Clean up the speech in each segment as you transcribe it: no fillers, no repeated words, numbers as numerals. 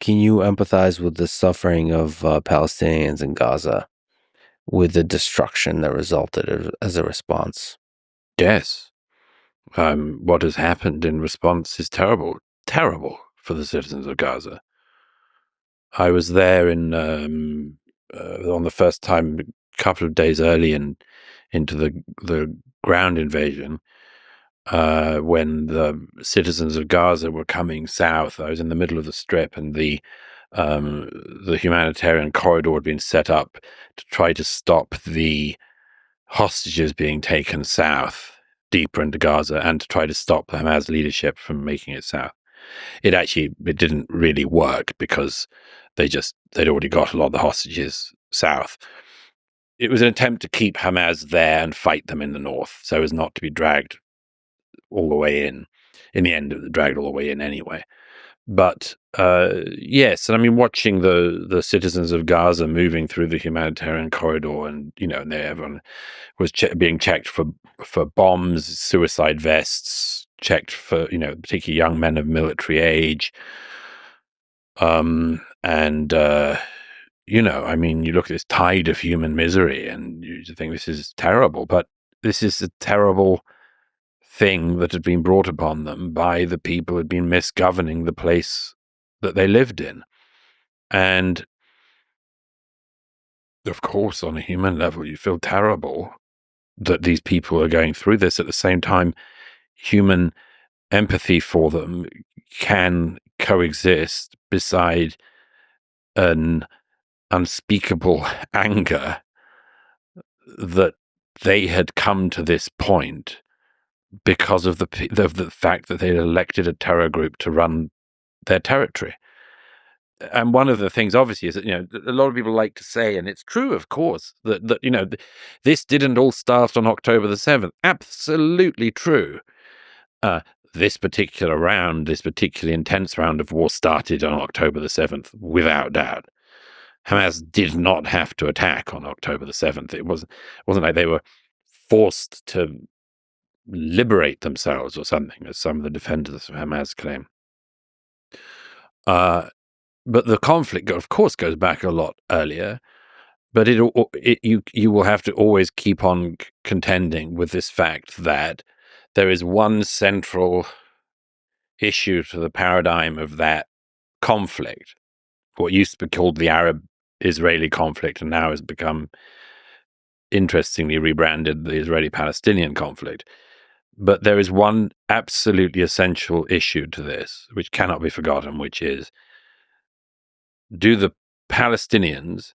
Can you empathize with the suffering of Palestinians in Gaza, with the destruction that resulted as a response? Yes. What has happened in response is terrible for the citizens of Gaza. I was there on the first time, a couple of days early into the ground invasion, when the citizens of Gaza were coming south. I was in the middle of the strip, and the humanitarian corridor had been set up to try to stop the hostages being taken south deeper into Gaza, and to try to stop the Hamas leadership from making it south. It didn't really work, because they'd already got a lot of the hostages south. It was an attempt to keep Hamas there and fight them in the north, so as not to be dragged all the way in. In the end, it was dragged all the way in anyway. But yes, and I mean, watching the citizens of Gaza moving through the humanitarian corridor, and everyone was being checked for bombs, suicide vests, checked for particularly young men of military age, and I mean, you look at this tide of human misery, and you think this is terrible, but this is a terrible thing that had been brought upon them by the people who had been misgoverning the place that they lived in. And of course, on a human level, you feel terrible that these people are going through this. At the same time, human empathy for them can coexist beside an unspeakable anger that they had come to this point because of the fact that they had elected a terror group to run their territory. And one of the things, obviously, is that a lot of people like to say, and it's true, of course, that this didn't all start on October the 7th. Absolutely true. This particularly intense round of war, started on October the 7th, without doubt. Hamas did not have to attack on October the 7th. It wasn't like they were forced to liberate themselves or something, as some of the defenders of Hamas claim. But the conflict, of course, goes back a lot earlier. But you will have to always keep on contending with this fact that there is one central issue to the paradigm of that conflict, what used to be called the Arab-Israeli conflict, and now has become, interestingly, rebranded the Israeli-Palestinian conflict. But there is one absolutely essential issue to this, which cannot be forgotten, which is, do the Palestinians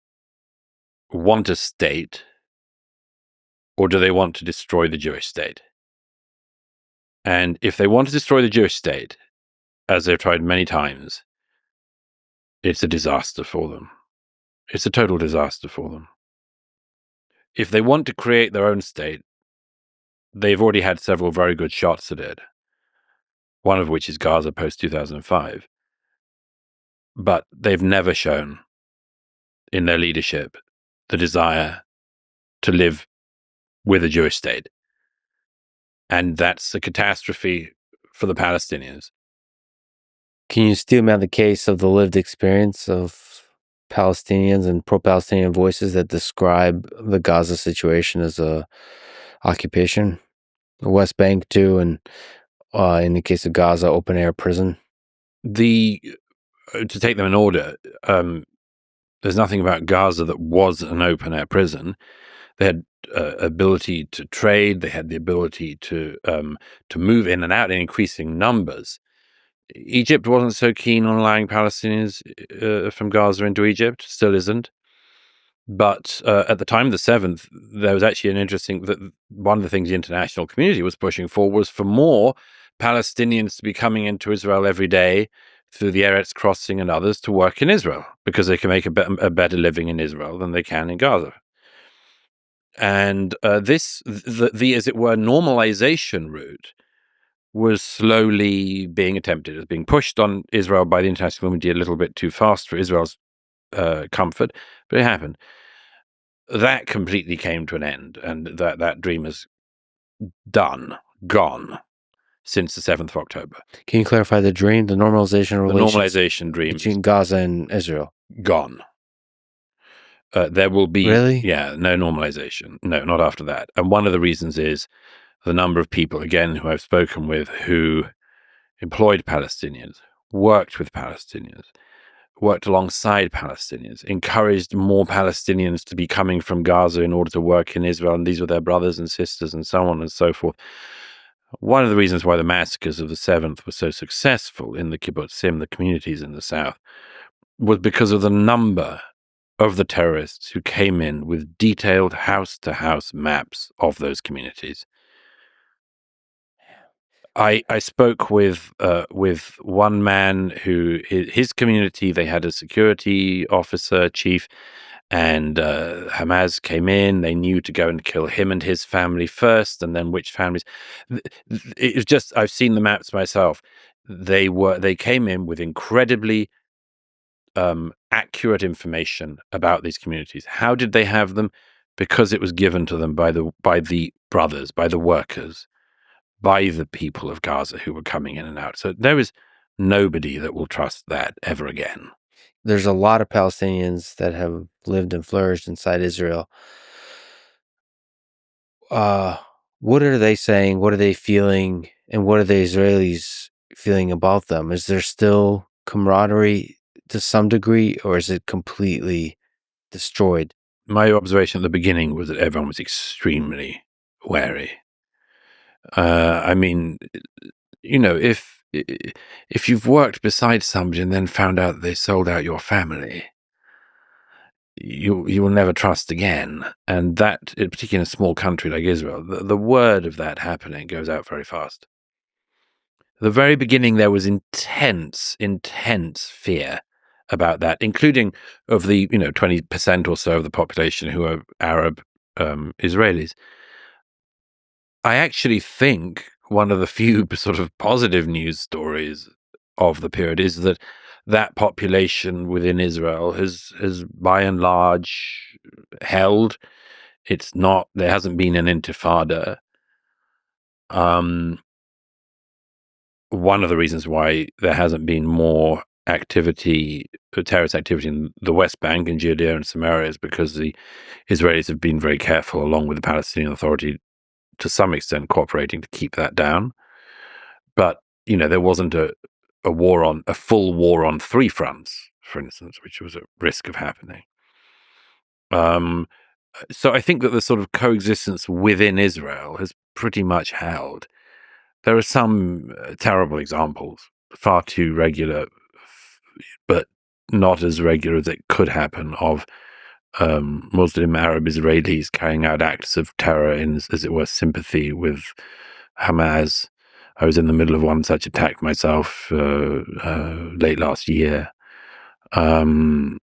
want a state, or do they want to destroy the Jewish state? And if they want to destroy the Jewish state, as they've tried many times, it's a disaster for them. It's a total disaster for them. If they want to create their own state, they've already had several very good shots at it, one of which is Gaza post-2005. But they've never shown in their leadership the desire to live with a Jewish state. And that's a catastrophe for the Palestinians. Can you still make the case of the lived experience of Palestinians and pro-Palestinian voices that describe the Gaza situation as a occupation? The West Bank too, and in the case of Gaza, open-air prison? To take them in order, there's nothing about Gaza that was an open-air prison. They had ability to trade. They had the ability to move in and out in increasing numbers. Egypt wasn't so keen on allowing Palestinians from Gaza into Egypt, still isn't. But at the time of the 7th, there was actually one of the things the international community was pushing for was for more Palestinians to be coming into Israel every day through the Eretz crossing and others to work in Israel, because they can make a better living in Israel than they can in Gaza. And the as it were, normalization route was slowly being attempted. It was being pushed on Israel by the international community a little bit too fast for Israel's comfort, but it happened. That completely came to an end, and that dream is gone. since the 7th of October. Can you clarify the dream, the normalization of The relations normalization dream between Gaza and Israel? Gone. There will be, Really? no normalization. No, not after that. And one of the reasons is the number of people, again, who I've spoken with who employed Palestinians, worked with Palestinians, worked alongside Palestinians, encouraged more Palestinians to be coming from Gaza in order to work in Israel, and these were their brothers and sisters and so on and so forth. One of the reasons why the massacres of the 7th were so successful in the kibbutzim, the communities in the south, was because of the number of the terrorists who came in with detailed house-to-house maps of those communities. I spoke with one man who his community, they had a security officer, chief, and Hamas came in. They knew to go and kill him and his family first, and then which families. It was just, I've seen the maps myself. They came in with incredibly accurate information about these communities. How did they have them? Because it was given to them by the brothers, by the workers, by the people of Gaza who were coming in and out. So there is nobody that will trust that ever again. There's a lot of Palestinians that have lived and flourished inside Israel. What are they saying? What are they feeling? And what are the Israelis feeling about them? Is there still camaraderie to some degree, or is it completely destroyed? My observation at the beginning was that everyone was extremely wary. I mean, if you've worked beside somebody and then found out they sold out your family, you will never trust again. And that, particularly in a small country like Israel, the word of that happening goes out very fast. At the very beginning, there was intense fear about that, including of the 20% or so of the population who are Arab Israelis. I actually think one of the few sort of positive news stories of the period is that population within Israel has by and large held. There hasn't been an intifada. One of the reasons why there hasn't been more terrorist activity in the West Bank and Judea and Samaria is because the Israelis have been very careful, along with the Palestinian Authority, to some extent cooperating to keep that down. But, there wasn't a full war on three fronts, for instance, which was at risk of happening. So I think that the sort of coexistence within Israel has pretty much held. There are some terrible examples, far too regular, but not as regular as it could happen, of Muslim Arab Israelis carrying out acts of terror in, as it were, sympathy with Hamas. I was in the middle of one such attack myself late last year, and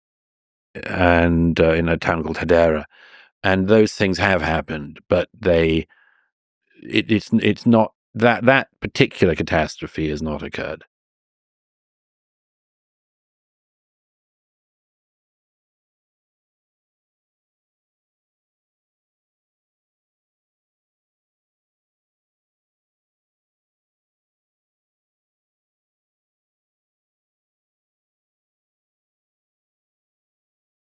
in a town called Hadera, and those things have happened, but it's not that particular catastrophe has not occurred.